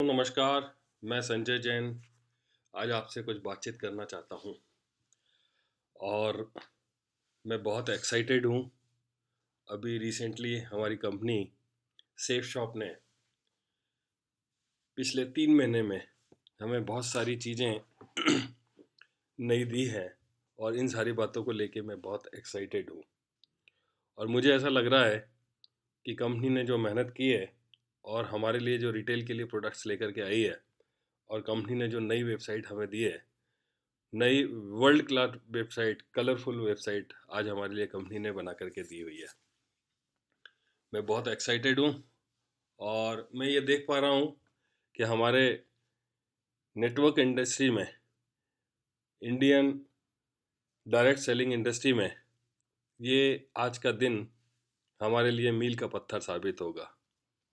नमस्कार, मैं संजय जैन आज आपसे कुछ बातचीत करना चाहता हूँ और मैं बहुत एक्साइटेड हूँ। अभी रिसेंटली हमारी कंपनी सेफ शॉप ने पिछले 3 महीने में हमें बहुत सारी चीज़ें नई दी हैं और इन सारी बातों को लेके मैं बहुत एक्साइटेड हूँ। और मुझे ऐसा लग रहा है कि कंपनी ने जो मेहनत की है और हमारे लिए जो रिटेल के लिए प्रोडक्ट्स लेकर के आई है और कंपनी ने जो नई वेबसाइट हमें दी है, नई world class website, colourful website आज हमारे लिए कंपनी ने बना करके दी हुई है। मैं बहुत एक्साइटेड हूँ और मैं ये देख पा रहा हूँ कि हमारे नेटवर्क इंडस्ट्री में, इंडियन डायरेक्ट सेलिंग इंडस्ट्री में, ये आज का दिन हमारे लिए मील का पत्थर साबित होगा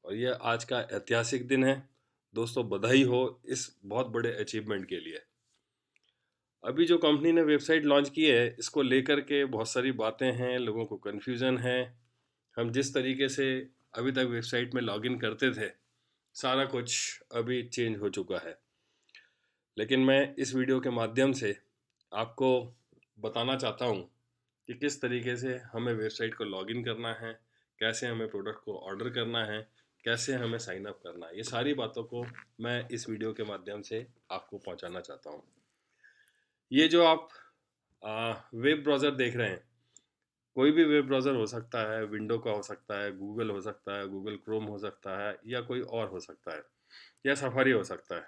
और ये आज का ऐतिहासिक दिन है। दोस्तों, बधाई हो इस बहुत बड़े अचीवमेंट के लिए। अभी जो कंपनी ने वेबसाइट लॉन्च की है, इसको लेकर के बहुत सारी बातें हैं, लोगों को कन्फ्यूज़न है। हम जिस तरीके से अभी तक वेबसाइट में लॉगिन करते थे, सारा कुछ अभी चेंज हो चुका है। लेकिन मैं इस वीडियो के माध्यम से आपको बताना चाहता हूँ कि किस तरीके से हमें वेबसाइट को लॉगिन करना है, कैसे हमें प्रोडक्ट को ऑर्डर करना है, कैसे हमें साइन अप करना है। ये सारी बातों को मैं इस वीडियो के माध्यम से आपको पहुँचाना चाहता हूँ। ये जो आप वेब ब्राउज़र देख रहे हैं, कोई भी वेब ब्राउज़र हो सकता है, विंडो का हो सकता है, गूगल हो सकता है, गूगल क्रोम हो सकता है या कोई और हो सकता है या सफारी हो सकता है।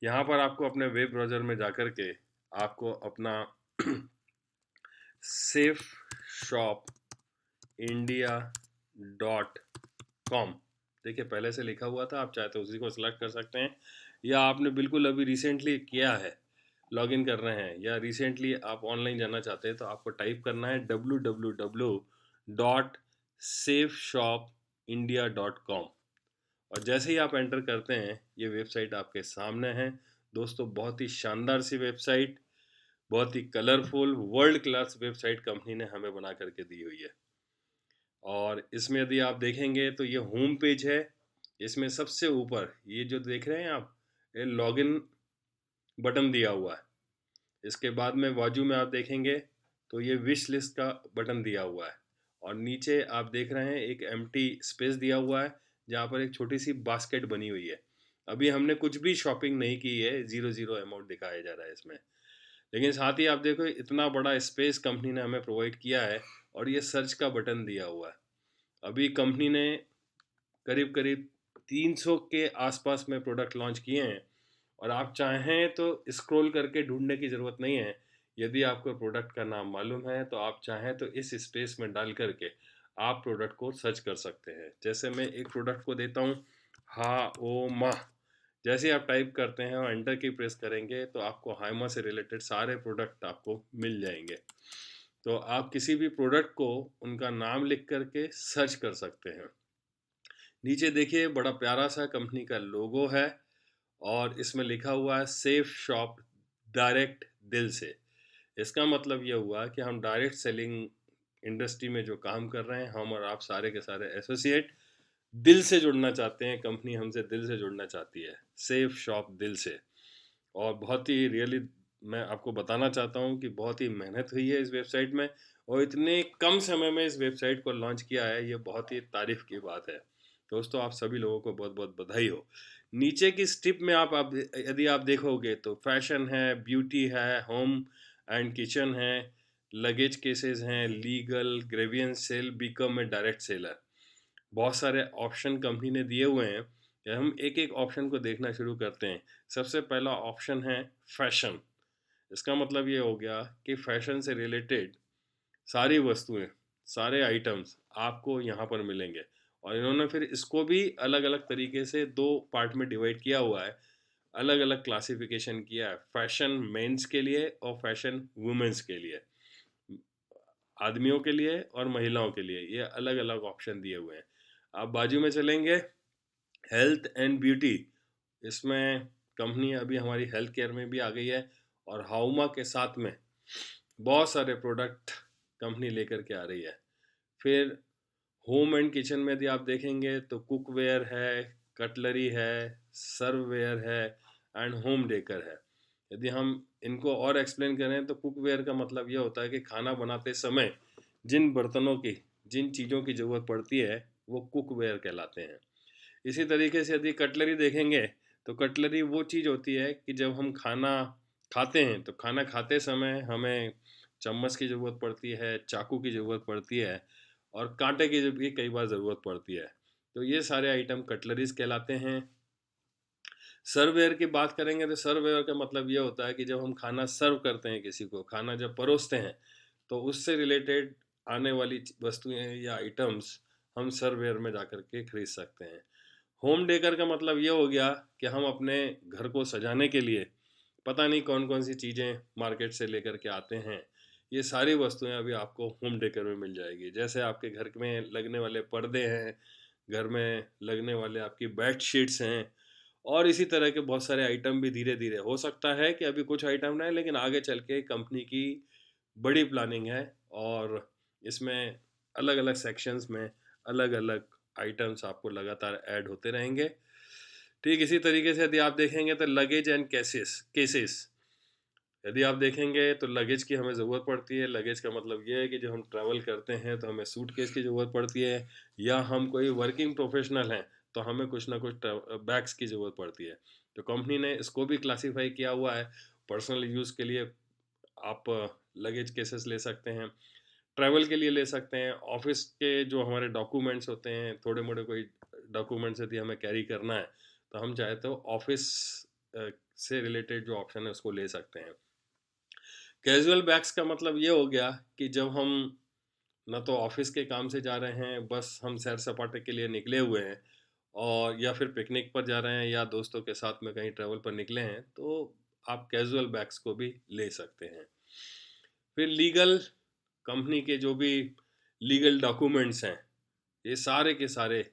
यहाँ पर आपको अपने वेब ब्राउज़र में जाकर के आपको अपना safe shop India dot com, देखिए पहले से लिखा हुआ था, आप चाहे तो उसी को सिलेक्ट कर सकते हैं या आपने बिल्कुल अभी रिसेंटली किया है, लॉगिन कर रहे हैं या रिसेंटली आप ऑनलाइन जाना चाहते हैं, तो आपको टाइप करना है www.safeshopindia.com और जैसे ही आप एंटर करते हैं, ये वेबसाइट आपके सामने है। दोस्तों, बहुत ही शानदार सी वेबसाइट, बहुत ही colourful, world class website company ने हमें बना करके दी हुई है। और इसमें यदि आप देखेंगे तो ये होम पेज है। इसमें सबसे ऊपर ये जो देख रहे हैं आप, ये लॉगिन बटन दिया हुआ है। इसके बाद में बाजू में आप देखेंगे तो ये विश लिस्ट का बटन दिया हुआ है और नीचे आप देख रहे हैं एक एम्प्टी स्पेस दिया हुआ है जहाँ पर एक छोटी सी बास्केट बनी हुई है। अभी हमने कुछ भी शॉपिंग नहीं की है, ज़ीरो ज़ीरो अमाउंट दिखाया जा रहा है इसमें। लेकिन साथ ही आप देखो, इतना बड़ा स्पेस कंपनी ने हमें प्रोवाइड किया है और ये सर्च का बटन दिया हुआ है। अभी कंपनी ने करीब करीब 300 के आसपास में प्रोडक्ट लॉन्च किए हैं और आप चाहें तो स्क्रॉल करके ढूंढने की ज़रूरत नहीं है। यदि आपको प्रोडक्ट का नाम मालूम है तो आप चाहें तो इस स्पेस में डाल करके आप प्रोडक्ट को सर्च कर सकते हैं। जैसे मैं एक प्रोडक्ट को देता हूँ, हा ओ माह। जैसे आप टाइप करते हैं और एंटर की प्रेस करेंगे तो आपको हाइमा से रिलेटेड सारे प्रोडक्ट आपको मिल जाएंगे। तो आप किसी भी प्रोडक्ट को उनका नाम लिख करके सर्च कर सकते हैं। नीचे देखिए, बड़ा प्यारा सा कंपनी का लोगो है और इसमें लिखा हुआ है सेफ शॉप डायरेक्ट दिल से। इसका मतलब ये हुआ कि हम डायरेक्ट सेलिंग इंडस्ट्री में जो काम कर रहे हैं, हम और आप सारे के सारे एसोसिएट दिल से जुड़ना चाहते हैं। कंपनी हमसे दिल से जुड़ना चाहती है, सेफ शॉप दिल से। और बहुत ही रियली मैं आपको बताना चाहता हूँ कि बहुत ही मेहनत हुई है इस वेबसाइट में और इतने कम समय में इस वेबसाइट को लॉन्च किया है, ये बहुत ही तारीफ़ की बात है। दोस्तों, आप सभी लोगों को बहुत बहुत बधाई हो। नीचे की स्ट्रिप में आप यदि आप देखोगे तो फैशन है, ब्यूटी है, होम एंड किचन है, लगेज केसेस हैं, legal, grievance cell, become a direct seller. बहुत सारे ऑप्शन कंपनी ने दिए हुए हैं। हम एक एक ऑप्शन को देखना शुरू करते हैं। सबसे पहला ऑप्शन है फैशन। इसका मतलब ये हो गया कि फैशन से रिलेटेड सारी वस्तुएं, सारे आइटम्स आपको यहाँ पर मिलेंगे और इन्होंने फिर इसको भी अलग अलग तरीके से दो पार्ट में डिवाइड किया हुआ है, अलग अलग क्लासिफिकेशन किया है, फैशन मेंस के लिए और फैशन वुमेन्स के लिए, आदमियों के लिए और महिलाओं के लिए। ये अलग अलग ऑप्शन दिए हुए हैं। आप बाजू में चलेंगे, हेल्थ एंड ब्यूटी। इसमें कंपनी अभी हमारी हेल्थ केयर में भी आ गई है और हाउमा के साथ में बहुत सारे प्रोडक्ट कंपनी लेकर के आ रही है। फिर होम एंड किचन में यदि आप देखेंगे तो कुकवेयर है, कटलरी है, सर्ववेयर है एंड होम डेकर है। यदि हम इनको और एक्सप्लेन करें तो कुकवेयर का मतलब ये होता है कि खाना बनाते समय जिन बर्तनों की, जिन चीज़ों की ज़रूरत पड़ती है वो कुकवेयर कहलाते हैं। इसी तरीके से यदि कटलरी देखेंगे तो कटलरी वो चीज़ होती है कि जब हम खाना खाते हैं तो खाना खाते समय हमें चम्मच की ज़रूरत पड़ती है, चाकू की ज़रूरत पड़ती है और कांटे की भी कई बार ज़रूरत पड़ती है। तो ये सारे आइटम कटलरीज कहलाते हैं। सर्ववेयर की बात करेंगे तो सर्ववेयर का मतलब ये होता है कि जब हम खाना सर्व करते हैं, किसी को खाना जब परोसते हैं तो उससे रिलेटेड आने वाली वस्तुएं या आइटम्स हम सर्ववेयर में जाकर के खरीद सकते हैं। होम डेकर का मतलब ये हो गया कि हम अपने घर को सजाने के लिए पता नहीं कौन कौन सी चीज़ें मार्केट से लेकर के आते हैं। ये सारी वस्तुएं अभी आपको होम डेकर में मिल जाएगी। जैसे आपके घर में लगने वाले पर्दे हैं, घर में लगने वाले आपकी बेड शीट्स हैं और इसी तरह के बहुत सारे आइटम भी धीरे धीरे, हो सकता है कि अभी कुछ आइटम ना है लेकिन आगे चल के कंपनी की बड़ी प्लानिंग है और इसमें अलग अलग सेक्शंस में अलग अलग आइटम्स आपको लगातार ऐड होते रहेंगे। ठीक इसी तरीके से यदि आप देखेंगे तो लगेज एंड केसेस केसेस यदि आप देखेंगे तो लगेज की हमें ज़रूरत पड़ती है। लगेज का मतलब ये है कि जब हम ट्रैवल करते हैं तो हमें सूटकेस की ज़रूरत पड़ती है, या हम कोई वर्किंग प्रोफेशनल हैं तो हमें कुछ ना कुछ बैग्स की ज़रूरत पड़ती है। तो कंपनी ने इसको भी क्लासीफाई किया हुआ है। पर्सनल यूज़ के लिए आप लगेज केसेस ले सकते हैं, ट्रैवल के लिए ले सकते हैं, ऑफिस के जो हमारे डॉक्यूमेंट्स होते हैं, थोड़े मोड़े कोई डॉक्यूमेंट्स यदि हमें कैरी करना है तो हम चाहे तो ऑफिस से रिलेटेड जो ऑप्शन है उसको ले सकते हैं। कैजुअल बैग्स का मतलब ये हो गया कि जब हम ना तो ऑफिस के काम से जा रहे हैं, बस हम सैर सपाटे के लिए निकले हुए हैं और या फिर पिकनिक पर जा रहे हैं या दोस्तों के साथ में कहीं ट्रैवल पर निकले हैं, तो आप कैजुअल बैग्स को भी ले सकते हैं। फिर लीगल, कंपनी के जो भी लीगल डॉक्यूमेंट्स हैं, ये सारे के सारे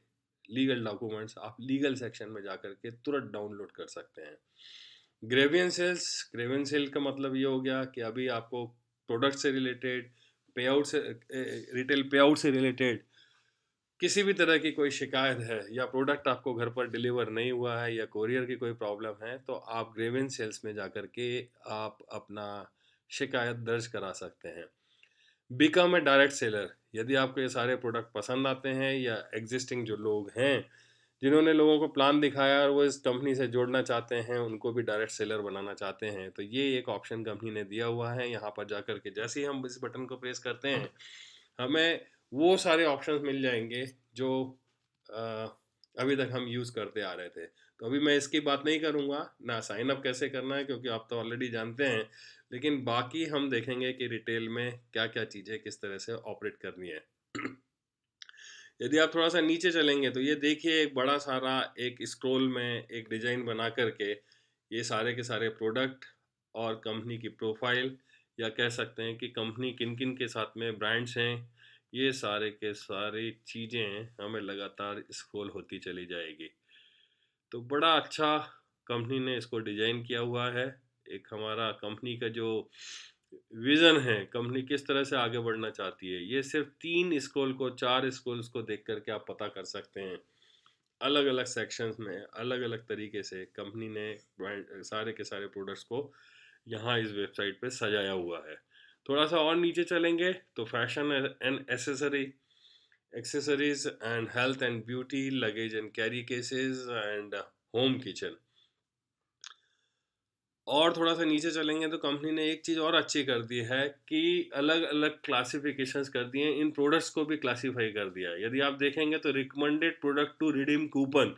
लीगल डॉक्यूमेंट्स आप लीगल सेक्शन में जाकर के तुरंत डाउनलोड कर सकते हैं। ग्रेवियंस सेल का मतलब ये हो गया कि अभी आपको प्रोडक्ट से रिलेटेड, पे आउट से, रिटेल पे आउट से रिलेटेड किसी भी तरह की कोई शिकायत है या प्रोडक्ट आपको घर पर डिलीवर नहीं हुआ है या कोरियर की कोई प्रॉब्लम है तो आप ग्रेवियंस सेल्स में जाकर के आप अपना शिकायत दर्ज करा सकते हैं। बिकम ए डायरेक्ट सेलर, यदि आपको ये सारे प्रोडक्ट पसंद आते हैं या एग्जिस्टिंग जो लोग हैं जिन्होंने लोगों को प्लान दिखाया और वो इस कंपनी से जोड़ना चाहते हैं, उनको भी डायरेक्ट सेलर बनाना चाहते हैं, तो ये एक ऑप्शन कंपनी ने दिया हुआ है। यहाँ पर जाकर के जैसे ही हम इस बटन को प्रेस करते हैं हमें वो सारे ऑप्शंस मिल जाएंगे जो अ, अभी तक हम यूज़ करते आ रहे थे। तो अभी मैं इसकी बात नहीं करूँगा ना साइन अप कैसे करना है, क्योंकि आप तो ऑलरेडी जानते हैं, लेकिन बाकी हम देखेंगे कि रिटेल में क्या क्या चीज़ें किस तरह से ऑपरेट करनी है। यदि आप थोड़ा सा नीचे चलेंगे तो ये देखिए एक बड़ा सारा एक स्क्रॉल में एक डिजाइन बना करके ये सारे के सारे प्रोडक्ट और कंपनी की प्रोफाइल, या कह सकते हैं कि कंपनी किन किन के साथ में ब्रांड्स हैं, ये सारे के सारी चीज़ें हमें लगातार स्क्रॉल होती चली जाएगी। तो बड़ा अच्छा कंपनी ने इसको डिज़ाइन किया हुआ है। एक हमारा कंपनी का जो विज़न है, कंपनी किस तरह से आगे बढ़ना चाहती है, ये सिर्फ 3 स्क्रॉल को, 4 स्क्रॉल्स को देख कर के आप पता कर सकते हैं। अलग-अलग सेक्शंस में अलग-अलग तरीके से कंपनी ने ब्रांड सारे के सारे प्रोडक्ट्स को यहाँ इस वेबसाइट पे सजाया हुआ है। थोड़ा सा और नीचे चलेंगे तो fashion and accessories and health and beauty, luggage and carry cases and home kitchen. और थोड़ा सा नीचे चलेंगे तो कंपनी ने एक चीज़ और अच्छी कर दी है कि अलग अलग क्लासिफिकेशंस कर दिए हैं, इन प्रोडक्ट्स को भी क्लासीफाई कर दिया है। यदि आप देखेंगे तो recommended product to redeem coupon,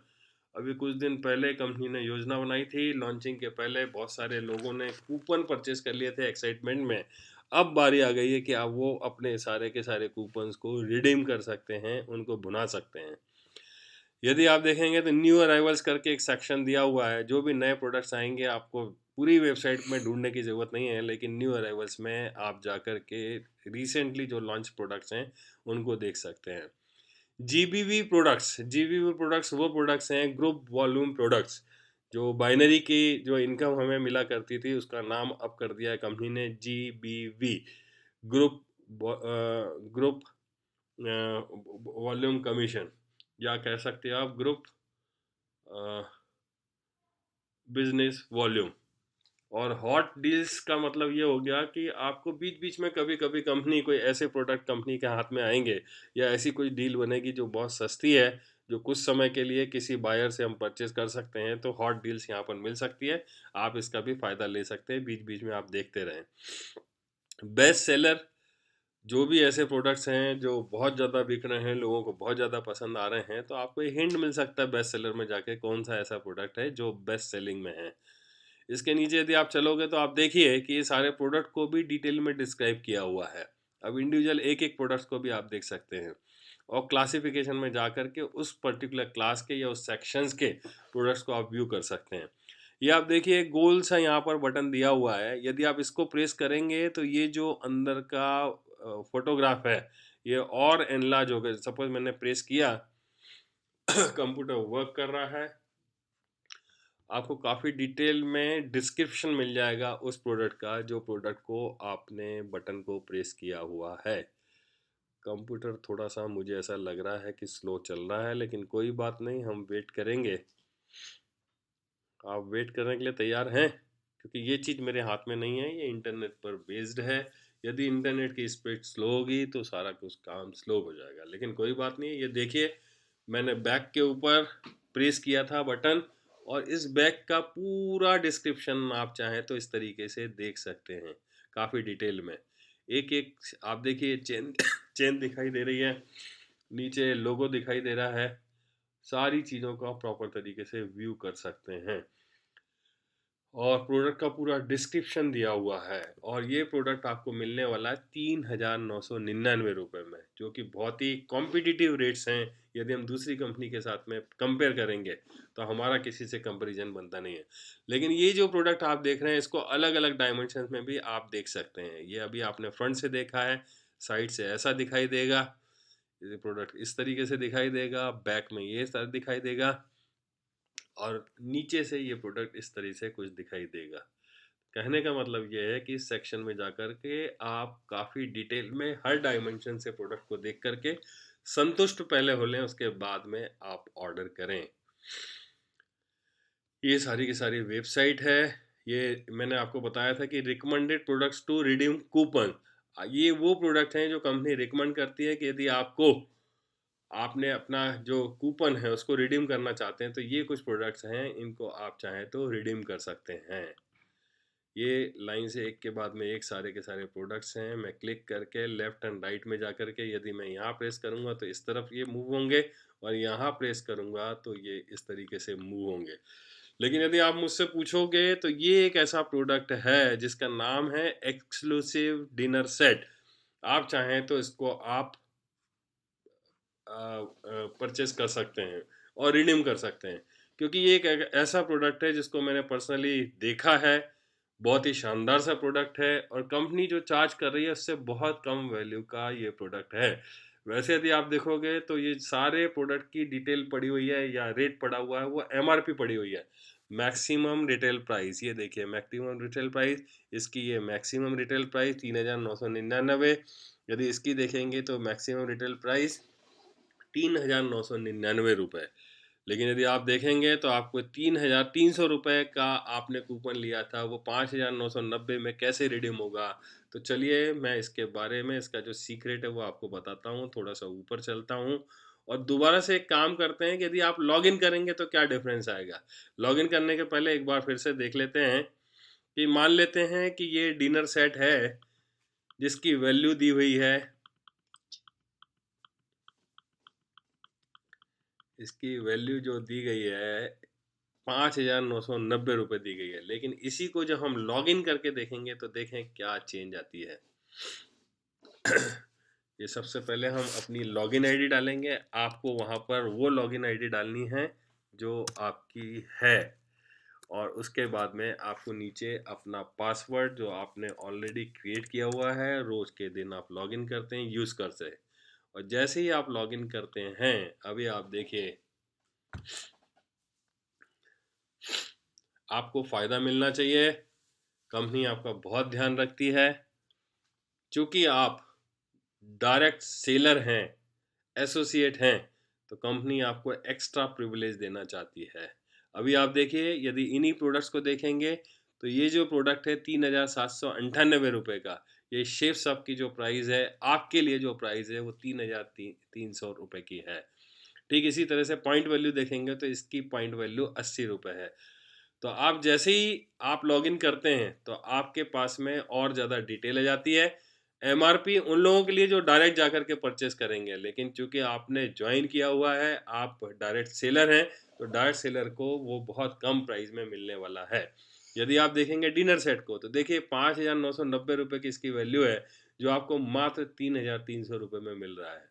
अभी कुछ दिन पहले कंपनी ने योजना बनाई थी, लॉन्चिंग के पहले बहुत सारे लोगों ने कूपन परचेस कर लिए थे एक्साइटमेंट में। अब बारी आ गई है कि आप वो अपने सारे के सारे कूपन्स को रिडीम कर सकते हैं, उनको भुना सकते हैं। यदि आप देखेंगे तो न्यू अराइवल्स करके एक सेक्शन दिया हुआ है, जो भी नए प्रोडक्ट्स आएंगे आपको पूरी वेबसाइट में ढूंढने की ज़रूरत नहीं है, लेकिन न्यू अराइवल्स में आप जाकर के रिसेंटली जो लॉन्च प्रोडक्ट्स हैं उनको देख सकते हैं। जीबीवी प्रोडक्ट्स वो प्रोडक्ट्स हैं, ग्रुप वॉल्यूम प्रोडक्ट्स, जो बाइनरी की जो इनकम हमें मिला करती थी उसका नाम अब कर दिया है कंपनी ने जीबीवी, ग्रुप ग्रुप वॉल्यूम कमीशन, या कह सकते हो आप ग्रुप बिजनेस वॉल्यूम। और हॉट डील्स का मतलब ये हो गया कि आपको बीच बीच में कभी कभी कंपनी कोई ऐसे प्रोडक्ट कंपनी के हाथ में आएंगे या ऐसी कोई डील बनेगी जो बहुत सस्ती है, जो कुछ समय के लिए किसी बायर से हम परचेज कर सकते हैं, तो हॉट डील्स यहाँ पर मिल सकती है। आप इसका भी फ़ायदा ले सकते हैं, बीच बीच में आप देखते रहें। बेस्ट सेलर, जो भी ऐसे प्रोडक्ट्स हैं जो बहुत ज़्यादा बिक रहे हैं, लोगों को बहुत ज़्यादा पसंद आ रहे हैं, तो आपको ये हिंट मिल सकता है बेस्ट सेलर में जाके कौन सा ऐसा प्रोडक्ट है जो बेस्ट सेलिंग में है। इसके नीचे यदि आप चलोगे तो आप देखिए कि ये सारे प्रोडक्ट को भी डिटेल में डिस्क्राइब किया हुआ है। अब इंडिविजुअल एक एक प्रोडक्ट्स को भी आप देख सकते हैं और क्लासिफिकेशन में जा कर के उस पर्टिकुलर क्लास के या उस सेक्शंस के प्रोडक्ट्स को आप व्यू कर सकते हैं। ये आप देखिए गोल सा यहाँ पर बटन दिया हुआ है, यदि आप इसको प्रेस करेंगे तो ये जो अंदर का फोटोग्राफ है ये और एनलार्ज हो गया। सपोज मैंने प्रेस किया कंप्यूटर वर्क कर रहा है, आपको काफ़ी डिटेल में डिस्क्रिप्शन मिल जाएगा उस प्रोडक्ट का जो प्रोडक्ट को आपने बटन को प्रेस किया हुआ है। कंप्यूटर थोड़ा सा मुझे ऐसा लग रहा है कि स्लो चल रहा है, लेकिन कोई बात नहीं, हम वेट करेंगे। आप वेट करने के लिए तैयार हैं? क्योंकि ये चीज़ मेरे हाथ में नहीं है, ये इंटरनेट पर बेस्ड है। यदि इंटरनेट की स्पीड स्लो होगी तो सारा कुछ काम स्लो हो जाएगा, लेकिन कोई बात नहीं। ये देखिए, मैंने बैक के ऊपर प्रेस किया था बटन और इस बैग का पूरा डिस्क्रिप्शन आप चाहें तो इस तरीके से देख सकते हैं, काफ़ी डिटेल में। एक एक आप देखिए, चेन चेन दिखाई दे रही है, नीचे लोगो दिखाई दे रहा है, सारी चीज़ों को आप प्रॉपर तरीके से व्यू कर सकते हैं और प्रोडक्ट का पूरा डिस्क्रिप्शन दिया हुआ है। और ये प्रोडक्ट आपको मिलने वाला है 3,999 रुपये में, जो कि बहुत ही कॉम्पिटिटिव रेट्स हैं। यदि हम दूसरी कंपनी के साथ में कंपेयर करेंगे तो हमारा किसी से कंपैरिजन बनता नहीं है। लेकिन ये जो प्रोडक्ट आप देख रहे हैं इसको अलग अलग डायमेंशन में भी आप देख सकते हैं। ये अभी आपने फ्रंट से देखा है, साइड से ऐसा दिखाई देगा, ये प्रोडक्ट इस तरीके से दिखाई देगा, बैक में ये सारा दिखाई देगा और नीचे से ये प्रोडक्ट इस तरीके से कुछ दिखाई देगा। कहने का मतलब ये है कि इस सेक्शन में जाकर के आप काफ़ी डिटेल में हर डायमेंशन से प्रोडक्ट को देख करके संतुष्ट पहले हो लें, उसके बाद में आप ऑर्डर करें। ये सारी की सारी वेबसाइट है। ये मैंने आपको बताया था कि recommended products to redeem coupon, ये वो प्रोडक्ट हैं जो कंपनी रिकमेंड करती है कि यदि आपको आपने अपना जो कूपन है उसको रिडीम करना चाहते हैं तो ये कुछ प्रोडक्ट्स हैं, इनको आप चाहें तो रिडीम कर सकते हैं। ये लाइन से एक के बाद में एक सारे के सारे प्रोडक्ट्स हैं। मैं क्लिक करके लेफ्ट एंड राइट में जा कर के यदि मैं यहाँ प्रेस करूँगा तो इस तरफ ये मूव होंगे और यहाँ प्रेस करूँगा तो ये इस तरीके से मूव होंगे। लेकिन यदि आप मुझसे पूछोगे तो ये एक ऐसा प्रोडक्ट है जिसका नाम है एक्सक्लूसिव डिनर सेट। आप चाहें तो इसको आप परचेस कर सकते हैं और रिडीम कर सकते हैं, क्योंकि ये एक ऐसा प्रोडक्ट है जिसको मैंने पर्सनली देखा है। बहुत ही शानदार सा प्रोडक्ट है और कंपनी जो चार्ज कर रही है उससे बहुत कम वैल्यू का ये प्रोडक्ट है। वैसे यदि आप देखोगे तो ये सारे प्रोडक्ट की डिटेल पड़ी हुई है या रेट पड़ा हुआ है वो एमआरपी पड़ी हुई है, मैक्सिमम रिटेल प्राइस। ये देखिए मैक्सिमम रिटेल प्राइस, इसकी ये मैक्सिमम रिटेल प्राइस 3,999। यदि इसकी देखेंगे तो मैक्सिमम रिटेल प्राइस 3,999 रुपये। लेकिन यदि आप देखेंगे तो आपको 3,300 रुपये का आपने कूपन लिया था वो 5,990 में कैसे रिडीम होगा। तो चलिए मैं इसके बारे में, इसका जो सीक्रेट है वो आपको बताता हूँ। थोड़ा सा ऊपर चलता हूँ और दोबारा से एक काम करते हैं कि यदि आप लॉगिन करेंगे तो क्या डिफरेंस आएगा। लॉगिन करने के पहले एक बार फिर से देख लेते हैं कि मान लेते हैं कि ये डिनर सेट है जिसकी वैल्यू दी हुई है, इसकी वैल्यू जो दी गई है 5,990 रुपये दी गई है। लेकिन इसी को जब हम लॉगिन करके देखेंगे तो देखें क्या चेंज आती है। ये सबसे पहले हम अपनी लॉगिन आईडी डालेंगे। आपको वहाँ पर वो लॉगिन आईडी डालनी है जो आपकी है और उसके बाद में आपको नीचे अपना पासवर्ड जो आपने ऑलरेडी क्रिएट किया हुआ है, रोज के दिन आप लॉगिन करते हैं यूज़ करते हैं। और जैसे ही आप लॉगिन करते हैं, अभी आप देखिए आपको फ़ायदा मिलना चाहिए। कंपनी आपका बहुत ध्यान रखती है। चूँकि आप डायरेक्ट सेलर हैं, एसोसिएट हैं, तो कंपनी आपको एक्स्ट्रा प्रिविलेज देना चाहती है। अभी आप देखिए, यदि इन्हीं प्रोडक्ट्स को देखेंगे तो ये जो प्रोडक्ट है 3,798 रुपये का, ये शेफ शॉप की जो प्राइस है, आपके लिए जो प्राइस है वो 3,300 रुपये की है। ठीक इसी तरह से पॉइंट वैल्यू देखेंगे तो इसकी पॉइंट वैल्यू 80 रुपये है। तो आप जैसे ही आप लॉगिन करते हैं तो आपके पास में और ज़्यादा डिटेल आ जाती है। एमआरपी उन लोगों के लिए जो डायरेक्ट जाकर के परचेस करेंगे, लेकिन चूंकि आपने ज्वाइन किया हुआ है, आप डायरेक्ट सेलर हैं, तो डायरेक्ट सेलर को वो बहुत कम प्राइस में मिलने वाला है। यदि आप देखेंगे डिनर सेट को तो देखिए 5,990 रुपये की इसकी वैल्यू है, जो आपको मात्र 3,300 रुपये में मिल रहा है।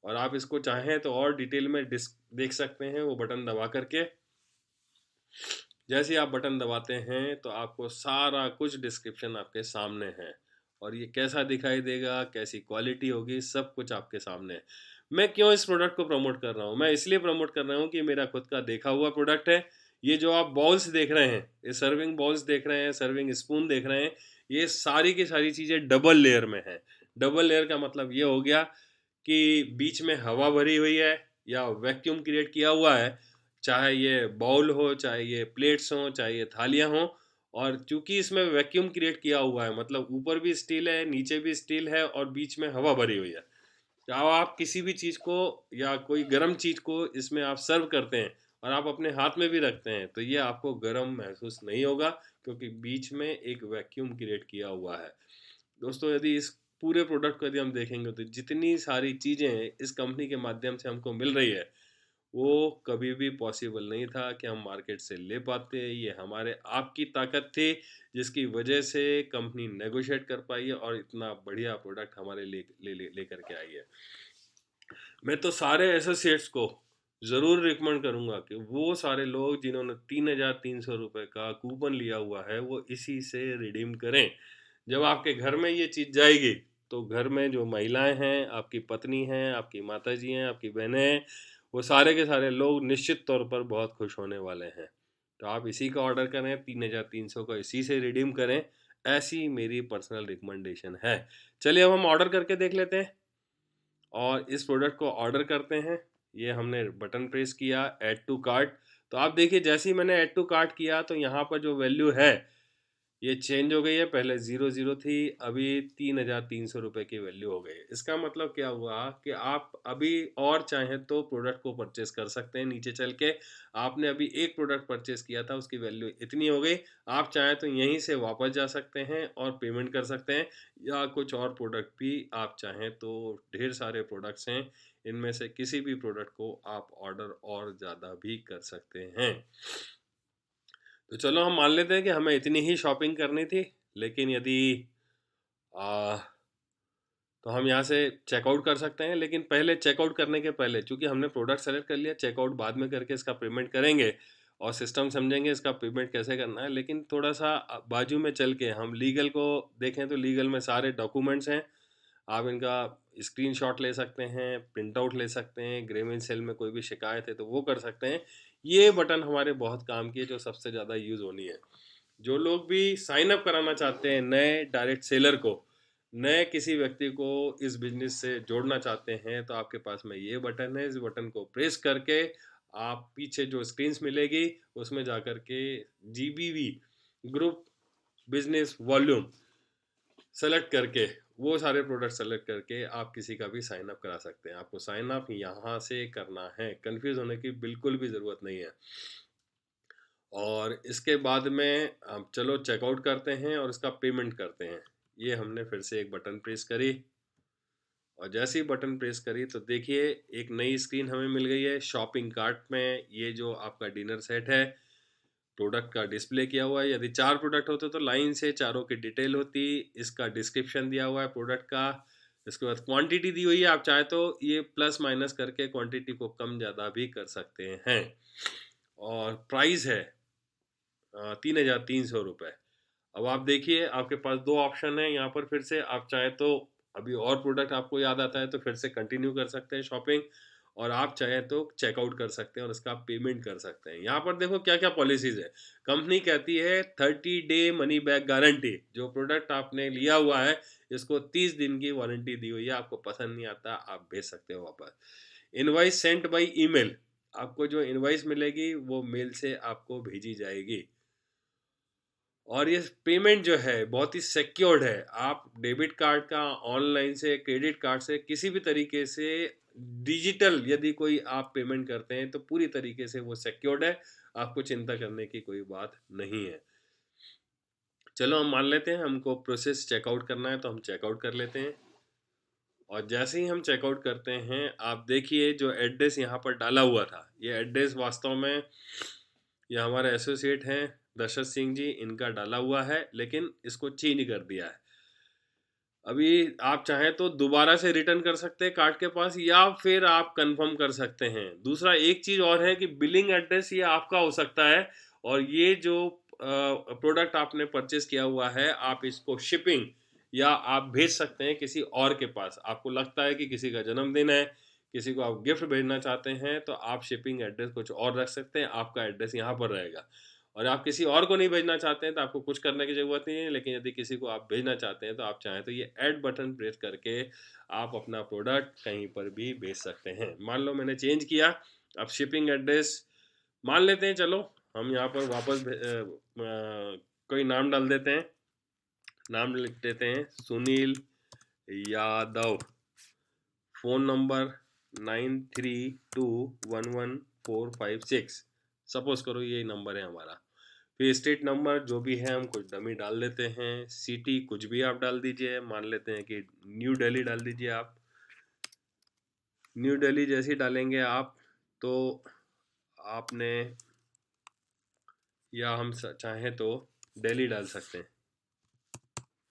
और आप इसको चाहें तो और डिटेल में देख सकते हैं, वो बटन दबा करके। जैसे ही आप बटन दबाते हैं तो आपको सारा कुछ डिस्क्रिप्शन आपके सामने है, और ये कैसा दिखाई देगा, कैसी क्वालिटी होगी, सब कुछ आपके सामने है। मैं क्यों इस प्रोडक्ट को प्रमोट कर रहा हूँ? मैं इसलिए प्रमोट कर रहा हूँ कि मेरा खुद का देखा हुआ प्रोडक्ट है। ये जो आप बॉल्स देख रहे हैं, ये सर्विंग बॉल्स देख रहे हैं, सर्विंग स्पून देख रहे हैं, ये सारी की सारी चीज़ें डबल लेयर में है। डबल लेयर का मतलब ये हो गया कि बीच में हवा भरी हुई है या वैक्यूम क्रिएट किया हुआ है, चाहे ये बाउल हो, चाहे ये प्लेट्स हों, चाहे ये थालियाँ हों। और चूंकि इसमें वैक्यूम क्रिएट किया हुआ है, मतलब ऊपर भी स्टील है, नीचे भी स्टील है, और बीच में हवा भरी हुई है। तो अब आप किसी भी चीज़ को या कोई गर्म चीज़ को इसमें आप सर्व करते हैं और आप अपने हाथ में भी रखते हैं, तो ये आपको गर्म महसूस नहीं होगा, क्योंकि बीच में एक वैक्यूम क्रिएट किया हुआ है। दोस्तों, यदि इस पूरे प्रोडक्ट को यदि हम देखेंगे तो जितनी सारी चीज़ें इस कंपनी के माध्यम से हमको मिल रही है, वो कभी भी पॉसिबल नहीं था कि हम मार्केट से ले पाते। ये हमारे आपकी ताकत थी, जिसकी वजह से कंपनी नेगोशिएट कर पाई है और इतना बढ़िया प्रोडक्ट हमारे ले करके आई है। मैं तो सारे एसोसिएट्स को ज़रूर रिकमेंड करूँगा कि वो सारे लोग जिन्होंने 3,300 रुपये का कूपन लिया हुआ है, वो इसी से रिडीम करें। जब आपके घर में ये चीज़ जाएगी तो घर में जो महिलाएं हैं, आपकी पत्नी हैं, आपकी माताजी हैं, आपकी बहनें हैं, वो सारे के सारे लोग निश्चित तौर पर बहुत खुश होने वाले हैं। तो आप इसी का ऑर्डर करें, 3,300 का इसी से रिडीम करें, ऐसी मेरी पर्सनल रिकमेंडेशन है। चलिए अब हम ऑर्डर करके देख लेते हैं और इस प्रोडक्ट को ऑर्डर करते हैं। ये हमने बटन प्रेस किया, ऐड टू कार्ट। तो आप देखिए, जैसे ही मैंने ऐड टू कार्ट किया तो यहाँ पर जो वैल्यू है ये चेंज हो गई है। पहले 00 थी, अभी 3,300 रुपये की वैल्यू हो गई है। इसका मतलब क्या हुआ कि आप अभी और चाहें तो प्रोडक्ट को परचेस कर सकते हैं। नीचे चल के आपने अभी एक प्रोडक्ट परचेस किया था, उसकी वैल्यू इतनी हो गई, आप चाहें तो यहीं से वापस जा सकते हैं और पेमेंट कर सकते हैं, या कुछ और प्रोडक्ट भी आप चाहें तो ढेर सारे प्रोडक्ट्स हैं, इनमें से किसी भी प्रोडक्ट को आप ऑर्डर और ज़्यादा भी कर सकते हैं। तो चलो हम मान लेते हैं कि हमें इतनी ही शॉपिंग करनी थी, लेकिन यदि आ, तो हम यहाँ से चेकआउट कर सकते हैं। लेकिन पहले चेकआउट करने के पहले, चूंकि हमने प्रोडक्ट सेलेक्ट कर लिया, चेकआउट बाद में करके इसका पेमेंट करेंगे और सिस्टम समझेंगे इसका पेमेंट कैसे करना है। लेकिन थोड़ा सा बाजू में चल के हम लीगल को देखें तो लीगल में सारे डॉक्यूमेंट्स हैं। आप इनका स्क्रीनशॉट ले सकते हैं, प्रिंट आउट ले सकते हैं, ग्रेवेंस सेल में कोई भी शिकायत है तो वो कर सकते हैं। ये बटन हमारे बहुत काम की है, जो सबसे ज़्यादा यूज़ होनी है। जो लोग भी साइन अप कराना चाहते हैं नए डायरेक्ट सेलर को, नए किसी व्यक्ति को इस बिजनेस से जोड़ना चाहते हैं, तो आपके पास में ये बटन है। इस बटन को प्रेस करके आप पीछे जो स्क्रीन्स मिलेगी उसमें जाकर के GBV group business volume select करके, वो सारे प्रोडक्ट सेलेक्ट करके आप किसी का भी साइन अप करा सकते हैं। आपको साइन अप यहाँ से करना है, कंफ्यूज होने की बिल्कुल भी ज़रूरत नहीं है। और इसके बाद में अब चलो चेकआउट करते हैं और इसका पेमेंट करते हैं। ये हमने फिर से एक बटन प्रेस करी, और जैसे ही बटन प्रेस करी तो देखिए एक नई स्क्रीन हमें मिल गई है। शॉपिंग कार्ट में ये जो आपका डिनर सेट है, प्रोडक्ट का डिस्प्ले किया हुआ है। यदि 4 प्रोडक्ट होते तो लाइन से चारों की डिटेल होती। इसका डिस्क्रिप्शन दिया हुआ है प्रोडक्ट का। इसके बाद क्वांटिटी दी हुई है, आप चाहे तो ये प्लस माइनस करके क्वांटिटी को कम ज़्यादा भी कर सकते हैं। और प्राइस है 3,300 रुपये। अब आप देखिए, आपके पास दो ऑप्शन है यहाँ पर। फिर से आप चाहे तो अभी और प्रोडक्ट आपको याद आता है तो फिर से कंटिन्यू कर सकते हैं शॉपिंग, और आप चाहें तो चेकआउट कर सकते हैं और इसका पेमेंट कर सकते हैं। यहाँ पर देखो क्या क्या पॉलिसीज है। कंपनी कहती है 30 डे मनी बैक गारंटी। जो प्रोडक्ट आपने लिया हुआ है इसको 30 दिन की वारंटी दी हुई है। आपको पसंद नहीं आता आप भेज सकते हो वापस। Invoice Saint by email. आपको जो इनवॉइस मिलेगी वो मेल से आपको भेजी जाएगी। और ये पेमेंट जो है बहुत ही सिक्योर्ड है। आप डेबिट कार्ड का ऑनलाइन से, क्रेडिट कार्ड से, किसी भी तरीके से डिजिटल यदि कोई आप पेमेंट करते हैं तो पूरी तरीके से वो सिक्योर्ड है। आपको चिंता करने की कोई बात नहीं है। चलो हम मान लेते हैं हमको प्रोसेस चेकआउट करना है तो हम चेकआउट कर लेते हैं। और जैसे ही हम चेकआउट करते हैं आप देखिए जो एड्रेस यहाँ पर डाला हुआ था, ये एड्रेस वास्तव में ये हमारे एसोसिएट हैं दशरथ सिंह जी, इनका डाला हुआ है, लेकिन इसको चेंज कर दिया है। अभी आप चाहें तो दोबारा से रिटर्न कर सकते हैं कार्ड के पास, या फिर आप कंफर्म कर सकते हैं। दूसरा एक चीज़ और है कि बिलिंग एड्रेस ये आपका हो सकता है, और ये जो प्रोडक्ट आपने परचेस किया हुआ है आप इसको शिपिंग या आप भेज सकते हैं किसी और के पास। आपको लगता है कि किसी का जन्मदिन है, किसी को आप गिफ्ट भेजना चाहते हैं, तो आप शिपिंग एड्रेस कुछ और रख सकते हैं, आपका एड्रेस यहाँ पर रहेगा। और आप किसी और को नहीं भेजना चाहते हैं तो आपको कुछ करने की ज़रूरत नहीं है, लेकिन यदि किसी को आप भेजना चाहते हैं तो आप चाहें तो ये ऐड बटन प्रेस करके आप अपना प्रोडक्ट कहीं पर भी भेज सकते हैं। मान लो मैंने चेंज किया, अब शिपिंग एड्रेस मान लेते हैं, चलो हम यहाँ पर वापस कोई नाम डाल देते हैं। नाम लिख देते हैं Sunil Yadav, phone number 93211456, suppose करो यही नंबर है हमारा। फिर स्टेट नंबर जो भी है हम कुछ डमी डाल देते हैं। सिटी कुछ भी आप डाल दीजिए, मान लेते हैं कि न्यू दिल्ली डाल दीजिए आप। न्यू दिल्ली जैसे ही डालेंगे आप तो आपने, या हम चाहें तो दिल्ली डाल सकते हैं,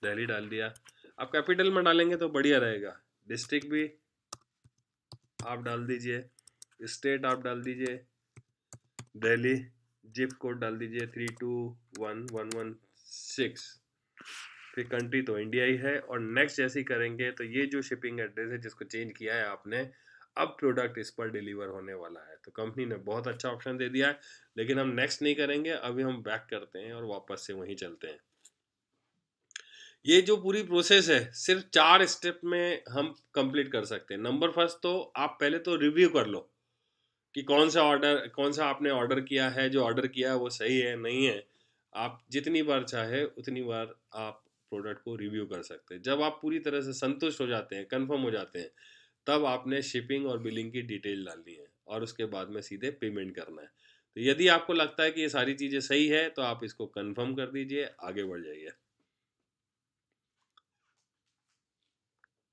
दिल्ली डाल दिया। आप कैपिटल में डालेंगे तो बढ़िया रहेगा। डिस्ट्रिक्ट भी आप डाल दीजिए, स्टेट आप डाल दीजिए दिल्ली, जिप कोड डाल दीजिए 321116। फिर कंट्री तो इंडिया ही है, और नेक्स्ट जैसे ही करेंगे तो ये जो शिपिंग एड्रेस है जिसको चेंज किया है आपने, अब प्रोडक्ट इस पर डिलीवर होने वाला है। तो कंपनी ने बहुत अच्छा ऑप्शन दे दिया है, लेकिन हम नेक्स्ट नहीं करेंगे, अभी हम बैक करते हैं और वापस से वहीं चलते हैं। ये जो पूरी प्रोसेस है सिर्फ 4 स्टेप में हम कंप्लीट कर सकते हैं। नंबर फर्स्ट तो आप पहले तो रिव्यू कर लो कि कौन सा आपने ऑर्डर किया है, जो ऑर्डर किया है वो सही है नहीं है। आप जितनी बार चाहे उतनी बार आप प्रोडक्ट को रिव्यू कर सकते हैं। जब आप पूरी तरह से संतुष्ट हो जाते हैं, कंफर्म हो जाते हैं, तब आपने शिपिंग और बिलिंग की डिटेल डालनी है और उसके बाद में सीधे पेमेंट करना है। तो यदि आपको लगता है कि ये सारी चीज़ें सही है तो आप इसको कंफर्म कर दीजिए, आगे बढ़ जाइए।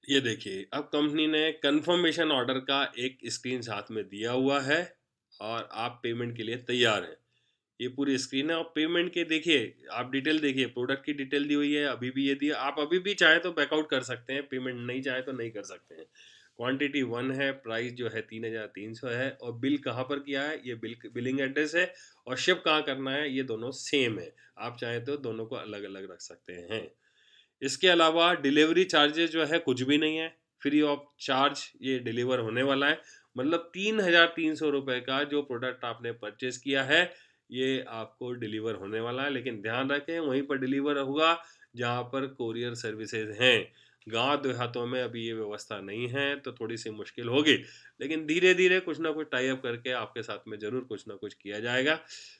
ये देखिए अब कंपनी ने कंफर्मेशन ऑर्डर का एक स्क्रीन साथ में दिया हुआ है और आप पेमेंट के लिए तैयार हैं। ये पूरी स्क्रीन है, और पेमेंट के देखिए आप डिटेल देखिए, प्रोडक्ट की डिटेल दी हुई है, अभी भी ये दिया। आप अभी भी चाहे तो बैकआउट कर सकते हैं, पेमेंट नहीं चाहे तो नहीं कर सकते हैं। क्वांटिटी 1 है, प्राइस जो है 3300 है, और बिल कहाँ पर किया है, ये बिलिंग एड्रेस है, और शिप कहाँ करना है ये दोनों सेम है। आप चाहे तो दोनों को अलग अलग रख सकते हैं। इसके अलावा डिलीवरी चार्जेस जो है कुछ भी नहीं है, फ्री ऑफ चार्ज ये डिलीवर होने वाला है। मतलब 3300 रुपये का जो प्रोडक्ट आपने परचेज किया है ये आपको डिलीवर होने वाला है। लेकिन ध्यान रखें वहीं पर डिलीवर होगा जहाँ पर कोरियर सर्विसेज हैं। गांव देहातों में अभी ये व्यवस्था नहीं है तो थोड़ी सी मुश्किल होगी, लेकिन धीरे धीरे कुछ ना कुछ टाई अप करके आपके साथ में ज़रूर कुछ ना कुछ किया जाएगा।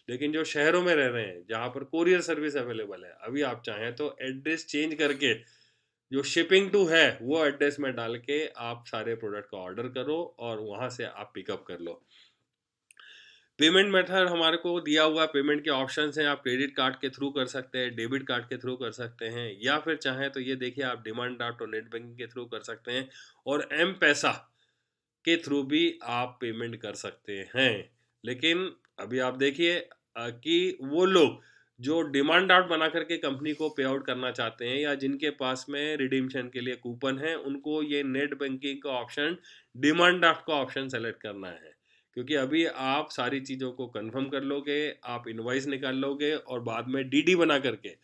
लेकिन जो शहरों में रह रहे हैं जहाँ पर कोरियर सर्विस अवेलेबल है, अभी आप चाहें तो एड्रेस चेंज करके जो शिपिंग टू है वो एड्रेस में डाल के आप सारे प्रोडक्ट का ऑर्डर करो और वहाँ से आप पिकअप कर लो। पेमेंट मेथड हमारे को दिया हुआ पेमेंट के ऑप्शंस हैं। आप क्रेडिट कार्ड के थ्रू कर सकते हैं, डेबिट कार्ड के थ्रू कर सकते हैं, या फिर चाहें तो ये देखिए आप डिमांड ड्राफ्ट और नेट बैंकिंग के थ्रू कर सकते हैं, और एम पैसा के थ्रू भी आप पेमेंट कर सकते हैं। लेकिन अभी आप देखिए कि वो लोग जो डिमांड ड्राफ्ट बना करके कंपनी को पे आउट करना चाहते हैं, या जिनके पास में रिडीम्पशन के लिए कूपन है, उनको ये नेट बैंकिंग का ऑप्शन, डिमांड ड्राफ्ट का ऑप्शन सेलेक्ट करना है। क्योंकि अभी आप सारी चीज़ों को कंफर्म कर लोगे, आप इनवॉइस निकाल लोगे और बाद में डीडी बना करके,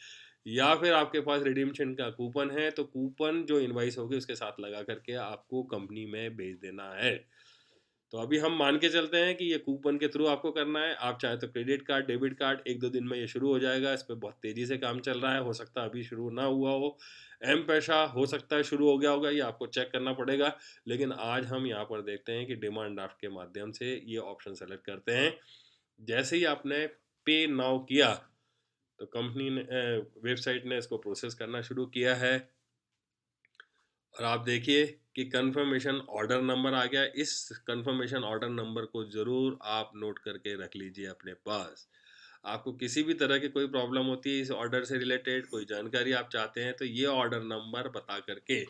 या फिर आपके पास रिडीम्पशन का कूपन है तो कूपन जो इनवॉइस होगी उसके साथ लगा करके आपको कंपनी में भेज देना है। तो अभी हम मान के चलते हैं कि ये कूपन के थ्रू आपको करना है। आप चाहे तो क्रेडिट कार्ड, डेबिट कार्ड, 1-2 दिन में ये शुरू हो जाएगा। इस पे बहुत तेज़ी से काम चल रहा है, हो सकता है अभी शुरू ना हुआ हो। एम-पैसा हो सकता है शुरू हो गया होगा, ये आपको चेक करना पड़ेगा। लेकिन आज हम यहाँ पर देखते हैं कि डिमांड ड्राफ्ट के माध्यम से ये ऑप्शन सेलेक्ट करते हैं। जैसे ही आपने पे नाउ किया, तो कंपनी ने वेबसाइट ने इसको प्रोसेस करना शुरू किया है। और आप देखिए कि कंफर्मेशन ऑर्डर नंबर आ गया। इस कंफर्मेशन ऑर्डर नंबर को ज़रूर आप नोट करके रख लीजिए अपने पास। आपको किसी भी तरह की कोई प्रॉब्लम होती है इस ऑर्डर से रिलेटेड, कोई जानकारी आप चाहते हैं, तो ये ऑर्डर नंबर बता करके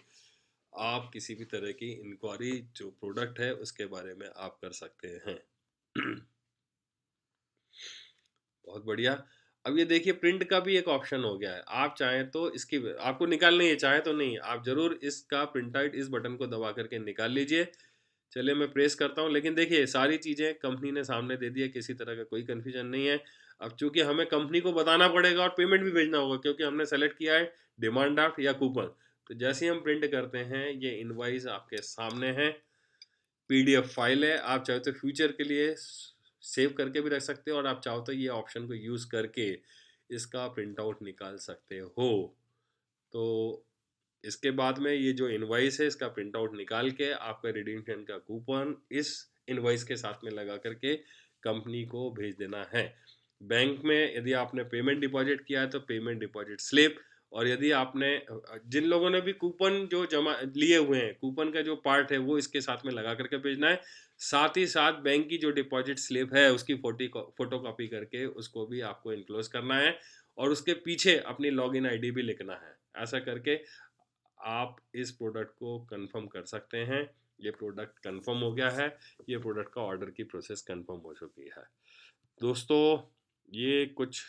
आप किसी भी तरह की इंक्वायरी जो प्रोडक्ट है उसके बारे में आप कर सकते हैं। बहुत बढ़िया। अब ये देखिए प्रिंट का भी एक ऑप्शन हो गया है। आप चाहें तो इसकी आपको निकालनी है, चाहे तो नहीं, आप ज़रूर इसका प्रिंट आउट इस बटन को दबा करके निकाल लीजिए। चलिए मैं प्रेस करता हूँ, लेकिन देखिए सारी चीज़ें कंपनी ने सामने दे दी है, किसी तरह का कोई कन्फ्यूजन नहीं है। अब चूंकि हमें कंपनी को बताना पड़ेगा और पेमेंट भी भेजना होगा, क्योंकि हमने सेलेक्ट किया है डिमांड ड्राफ्ट या कूपन। तो जैसे ही हम प्रिंट करते हैं, ये इनवॉइस आपके सामने है, पीडीएफ फाइल है। आप चाहे तो फ्यूचर के लिए सेव करके भी रख सकते हो, और आप चाहो तो ये ऑप्शन को यूज़ करके इसका प्रिंट आउट निकाल सकते हो। तो इसके बाद में ये जो इनवॉइस है, इसका प्रिंट आउट निकाल के आपका रिडीम्पशन का कूपन इस इनवॉइस के साथ में लगा करके कंपनी को भेज देना है। बैंक में यदि आपने पेमेंट डिपॉजिट किया है तो पेमेंट डिपॉजिट स्लिप, और यदि आपने जिन लोगों ने भी कूपन जो जमा लिए हुए हैं, कूपन का जो पार्ट है वो इसके साथ में लगा करके भेजना है। साथ ही साथ बैंक की जो डिपॉजिट स्लिप है उसकी फोटो कॉपी करके उसको भी आपको इनक्लोज करना है, और उसके पीछे अपनी लॉगिन आईडी भी लिखना है। ऐसा करके आप इस प्रोडक्ट को कंफर्म कर सकते हैं। ये प्रोडक्ट कंफर्म हो गया है, ये प्रोडक्ट का ऑर्डर की प्रोसेस कंफर्म हो चुकी है। दोस्तों, ये कुछ